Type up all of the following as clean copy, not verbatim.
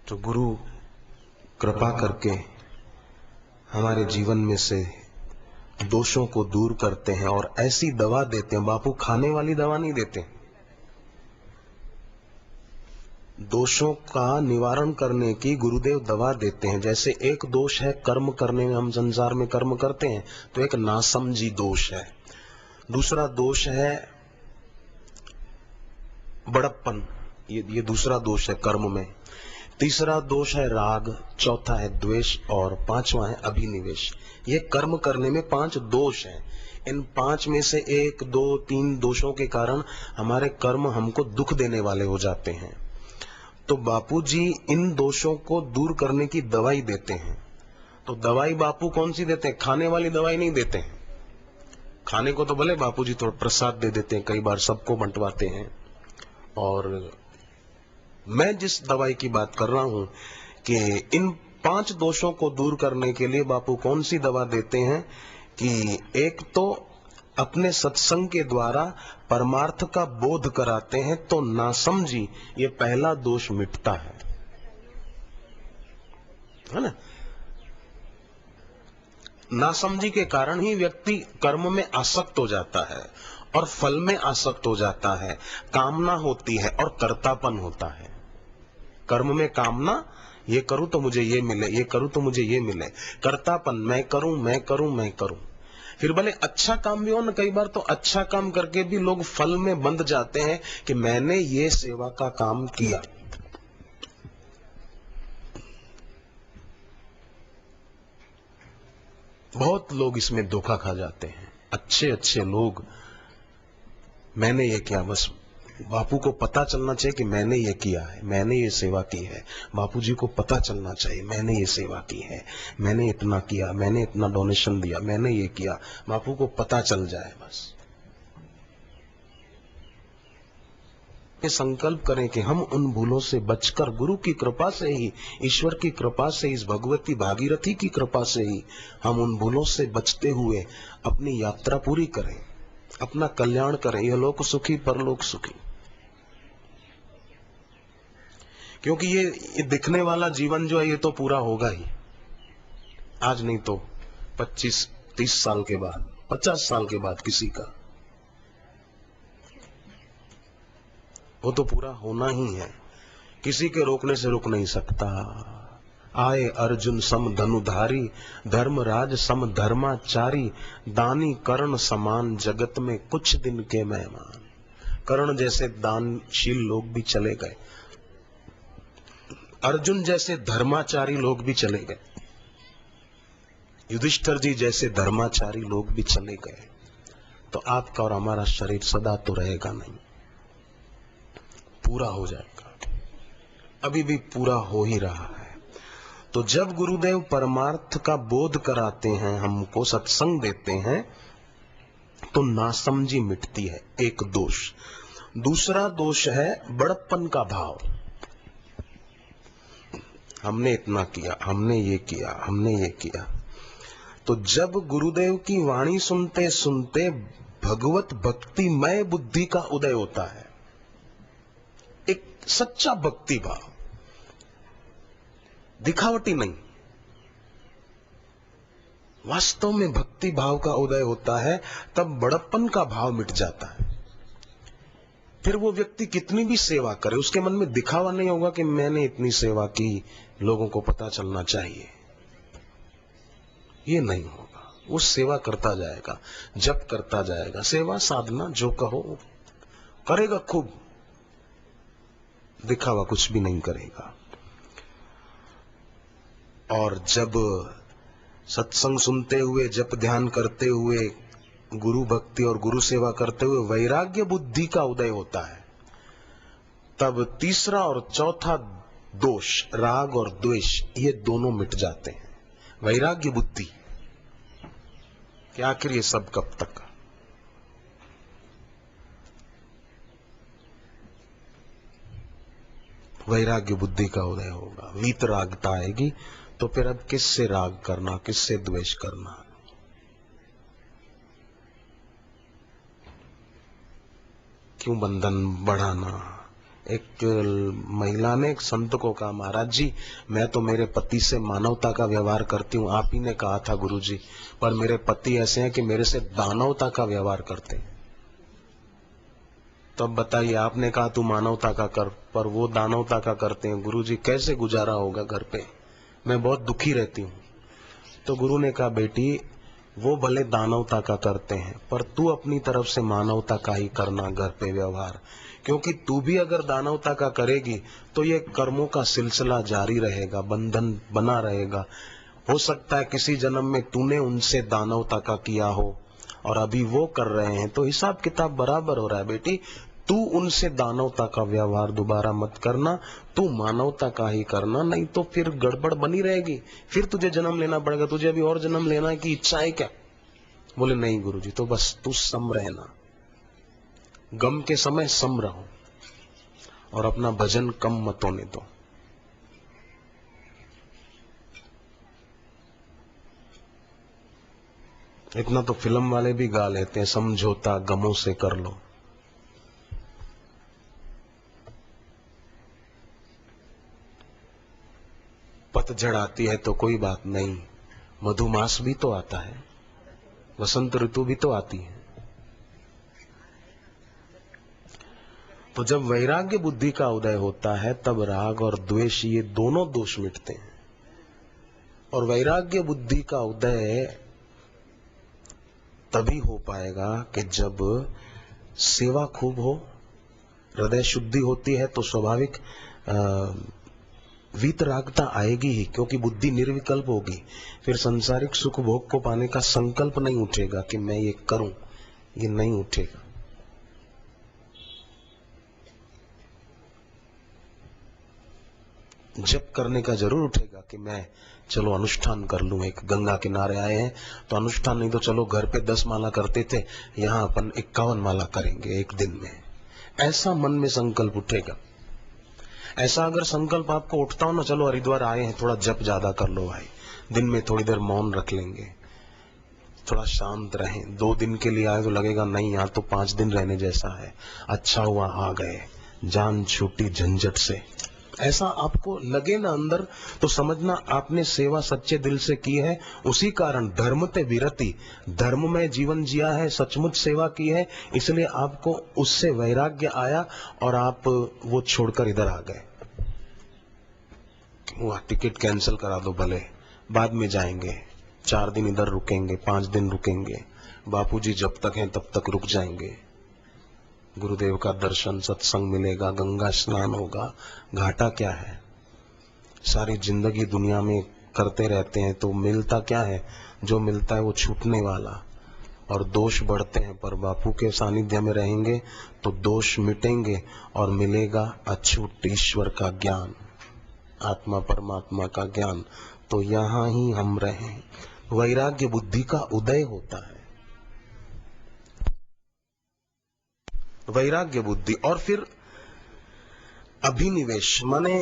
तो गुरु कृपा करके हमारे जीवन में से दोषों को दूर करते हैं और ऐसी दवा देते हैं। बापू खाने वाली दवा नहीं देते, दोषों का निवारण करने की गुरुदेव दवा देते हैं। जैसे एक दोष है कर्म करने में, हम संसार में कर्म करते हैं तो एक नासमझी दोष है, दूसरा दोष है बड़प्पन, ये दूसरा दोष है कर्म में, तीसरा दोष है राग, चौथा है द्वेष और पांचवा है अभिनिवेश। ये कर्म करने में 5 दोष हैं। इन 5 में से 1, 2, 3 दोषों के कारण हमारे कर्म हमको दुख देने वाले हो जाते हैं। तो बापूजी इन दोषों को दूर करने की दवाई देते हैं। तो दवाई बापू कौन सी देते हैं? खाने वाली दवाई नहीं देते हैं। खाने को तो भले बापूजी थोड़ा प्रसाद दे देते हैं, कई बार सबको बंटवाते हैं। और मैं जिस दवाई की बात कर रहा हूं कि इन 5 दोषों को दूर करने के लिए बापू कौन सी दवा देते हैं कि एक तो अपने सत्संग के द्वारा परमार्थ का बोध कराते हैं, तो नासमझी ये पहला दोष मिटता है ना। नासमझी के कारण ही व्यक्ति कर्म में आसक्त हो जाता है और फल में आसक्त हो जाता है, कामना होती है और कर्तापन होता है। कर्म में कामना, ये करूं तो मुझे ये मिले, ये करूं तो मुझे ये मिले, कर्तापन, मैं करूं मैं करूं मैं करूं। फिर भले अच्छा काम भी हो ना, कई बार तो अच्छा काम करके भी लोग फल में बंध जाते हैं कि मैंने ये सेवा का काम किया। बहुत लोग इसमें धोखा खा जाते हैं, अच्छे अच्छे लोग। मैंने ये किया, बस बापू को पता चलना चाहिए कि मैंने ये किया है, मैंने ये सेवा की है। बापूजी को पता चलना चाहिए मैंने ये सेवा की है, मैंने इतना किया, मैंने इतना डोनेशन दिया, मैंने ये किया, बापू को पता चल जाए बस। ये संकल्प करें कि हम उन भूलों से बचकर गुरु की कृपा से ही, ईश्वर की कृपा से, इस भगवती भागीरथी की कृपा से ही हम उन भूलों से बचते हुए अपनी यात्रा पूरी करें, अपना कल्याण करें, यह लोक सुखी परलोक सुखी। क्योंकि ये दिखने वाला जीवन जो है ये तो पूरा होगा ही, आज नहीं तो 25-30 साल के बाद, 50 साल के बाद किसी का, वो तो पूरा होना ही है, किसी के रोकने से रुक नहीं सकता। आए अर्जुन सम धनुधारी, धर्मराज सम धर्माचारी, दानी कर्ण समान, जगत में कुछ दिन के मेहमान। कर्ण जैसे दानशील लोग भी चले गए, अर्जुन जैसे धर्माचारी लोग भी चले गए, युधिष्ठिर जी जैसे धर्माचारी लोग भी चले गए, तो आपका और हमारा शरीर सदा तो रहेगा नहीं, पूरा हो जाएगा, अभी भी पूरा हो ही रहा है। तो जब गुरुदेव परमार्थ का बोध कराते हैं, हमको सत्संग देते हैं, तो नासमझी मिटती है, एक दोष। दूसरा दोष है बड़प्पन का भाव, हमने इतना किया, हमने ये किया, हमने ये किया। तो जब गुरुदेव की वाणी सुनते सुनते भगवत भक्तिमय बुद्धि का उदय होता है, एक सच्चा भक्ति भाव, दिखावटी नहीं, वास्तव में भक्ति भाव का उदय होता है, तब बड़प्पन का भाव मिट जाता है। फिर वो व्यक्ति कितनी भी सेवा करे, उसके मन में दिखावा नहीं होगा कि मैंने इतनी सेवा की, लोगों को पता चलना चाहिए, ये नहीं होगा। वो सेवा करता जाएगा, जप करता जाएगा, सेवा साधना जो कहो करेगा, खूब दिखावा कुछ भी नहीं करेगा। और जब सत्संग सुनते हुए, जप ध्यान करते हुए, गुरु भक्ति और गुरु सेवा करते हुए वैराग्य बुद्धि का उदय होता है, तब तीसरा और चौथा दोष, राग और द्वेष, ये दोनों मिट जाते हैं। वैराग्य बुद्धि कि आखिर ये सब कब तक, वैराग्य बुद्धि का उदय होगा, वीतरागता आएगी, तो फिर अब किससे राग करना, किससे द्वेष करना। क्यों बंधन बढ़ाना, एक महिला ने एक संत को कहा, महाराज जी मैं तो मेरे पति से मानवता का व्यवहार करती हूँ। आप ही ने कहा था गुरुजी, पर मेरे पति ऐसे हैं कि मेरे से दानवता का व्यवहार करते हैं। तब बताइए, आपने कहा तू मानवता का कर, पर वो दानवता का करते हैं। गुरुजी कैसे गुजारा होगा घर पे, मैं बहुत दुखी रहती हूँ। तो गुरु ने कहा, बेटी वो भले दानवता का करते हैं, पर तू अपनी तरफ से मानवता का ही करना घर पे व्यवहार, क्योंकि तू भी अगर दानवता का करेगी तो ये कर्मों का सिलसिला जारी रहेगा, बंधन बना रहेगा। हो सकता है किसी जन्म में तूने उनसे दानवता का किया हो और अभी वो कर रहे हैं, तो हिसाब किताब बराबर हो रहा है। बेटी तू उनसे दानवता का व्यवहार दोबारा मत करना, तू मानवता का ही करना, नहीं तो फिर गड़बड़ बनी रहेगी, फिर तुझे जन्म लेना पड़ेगा। तुझे अभी और जन्म लेना की इच्छा है क्या? बोले नहीं गुरुजी, तो बस तू सम रहना, गम के समय सम रहो और अपना भजन कम मत होने दो। इतना तो फिल्म वाले भी गा लेते हैं, समझौता गमों से कर लो। पतझड़ आती है तो कोई बात नहीं, मधुमास भी तो आता है, वसंत ऋतु भी तो आती है। तो जब वैराग्य बुद्धि का उदय होता है तब राग और द्वेष ये दोनों दोष मिटते हैं। और वैराग्य बुद्धि का उदय तभी हो पाएगा कि जब सेवा खूब हो, हृदय शुद्धि होती है तो स्वाभाविक वीतरागता आएगी ही, क्योंकि बुद्धि निर्विकल्प होगी। फिर संसारिक सुख भोग को पाने का संकल्प नहीं उठेगा कि मैं ये करूं, ये नहीं उठेगा। जप करने का जरूर उठेगा कि मैं चलो अनुष्ठान कर लूं, एक गंगा किनारे आए हैं तो अनुष्ठान, नहीं तो चलो घर पे 10 माला करते थे, यहां अपन 51 माला करेंगे एक दिन में। ऐसा मन में संकल्प उठेगा। ऐसा अगर संकल्प आपको उठता हो ना, चलो हरिद्वार आए हैं, थोड़ा जप ज्यादा कर लो भाई, दिन में थोड़ी देर मौन रख लेंगे, थोड़ा शांत रहें। 2 दिन के लिए आए तो लगेगा नहीं यहाँ तो 5 दिन रहने जैसा है, अच्छा हुआ आ गए, जान छूटी झंझट से। ऐसा आपको लगे ना अंदर, तो समझना आपने सेवा सच्चे दिल से की है। उसी कारण धर्म ते विरति, धर्म में जीवन जिया है, सचमुच सेवा की है, इसलिए आपको उससे वैराग्य आया और आप वो छोड़कर इधर आ गए। वह टिकट कैंसिल करा दो, भले बाद में जाएंगे, 4 दिन इधर रुकेंगे, 5 दिन रुकेंगे, बापूजी जब तक हैं तब तक रुक जाएंगे, गुरुदेव का दर्शन सत्संग मिलेगा, गंगा स्नान होगा, घाटा क्या है? सारी जिंदगी दुनिया में करते रहते हैं तो मिलता क्या है? जो मिलता है वो छूटने वाला, और दोष बढ़ते हैं। पर बापू के सानिध्य में रहेंगे तो दोष मिटेंगे और मिलेगा अछूत ईश्वर का ज्ञान, आत्मा परमात्मा का ज्ञान। तो यहां ही हम रहें, वैराग्य बुद्धि का उदय होता है, वैराग्य बुद्धि। और फिर अभिनिवेश, माने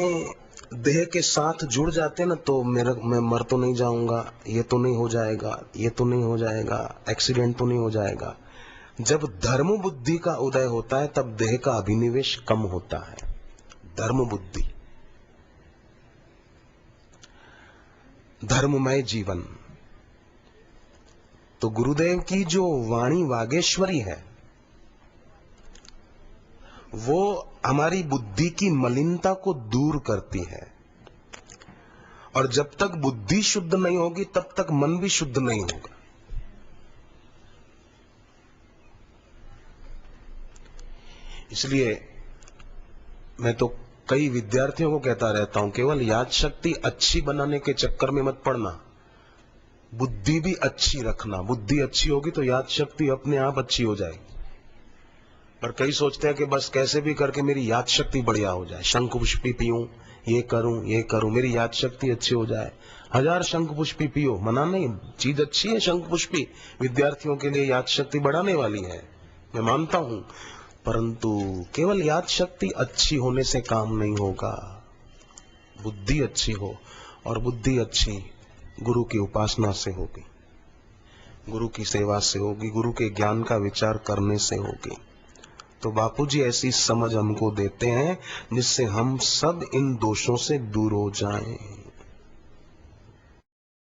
देह के साथ जुड़ जाते हैं ना, तो मैं मर तो नहीं जाऊंगा, ये तो नहीं हो जाएगा, ये तो नहीं हो जाएगा, एक्सीडेंट तो नहीं हो जाएगा। जब धर्म बुद्धि का उदय होता है तब देह का अभिनिवेश कम होता है। धर्म बुद्धि, धर्ममय जीवन। तो गुरुदेव की जो वाणी वागेश्वरी है वो हमारी बुद्धि की मलिनता को दूर करती है, और जब तक बुद्धि शुद्ध नहीं होगी तब तक मन भी शुद्ध नहीं होगा। इसलिए मैं तो कई विद्यार्थियों को कहता रहता हूं, केवल याद शक्ति अच्छी बनाने के चक्कर में मत पड़ना, बुद्धि भी अच्छी रखना। बुद्धि अच्छी होगी तो याद शक्ति अपने आप अच्छी हो जाएगी। पर कई सोचते हैं कि बस कैसे भी करके मेरी याद शक्ति बढ़िया हो जाए, शंख पुष्पी पीऊं, ये करूं, मेरी याद शक्ति अच्छी हो जाए। 1000 शंख पुष्पी पियो, मना नहीं, चीज अच्छी है शंख पुष्पी, विद्यार्थियों के लिए याद शक्ति बढ़ाने वाली है, मैं मानता हूं। परंतु केवल याद शक्ति अच्छी होने से काम नहीं होगा, बुद्धि अच्छी हो, और बुद्धि अच्छी गुरु की उपासना से होगी, गुरु की सेवा से होगी, गुरु के ज्ञान का विचार करने से होगी। तो बापूजी ऐसी समझ हमको देते हैं जिससे हम सब इन दोषों से दूर हो जाएं।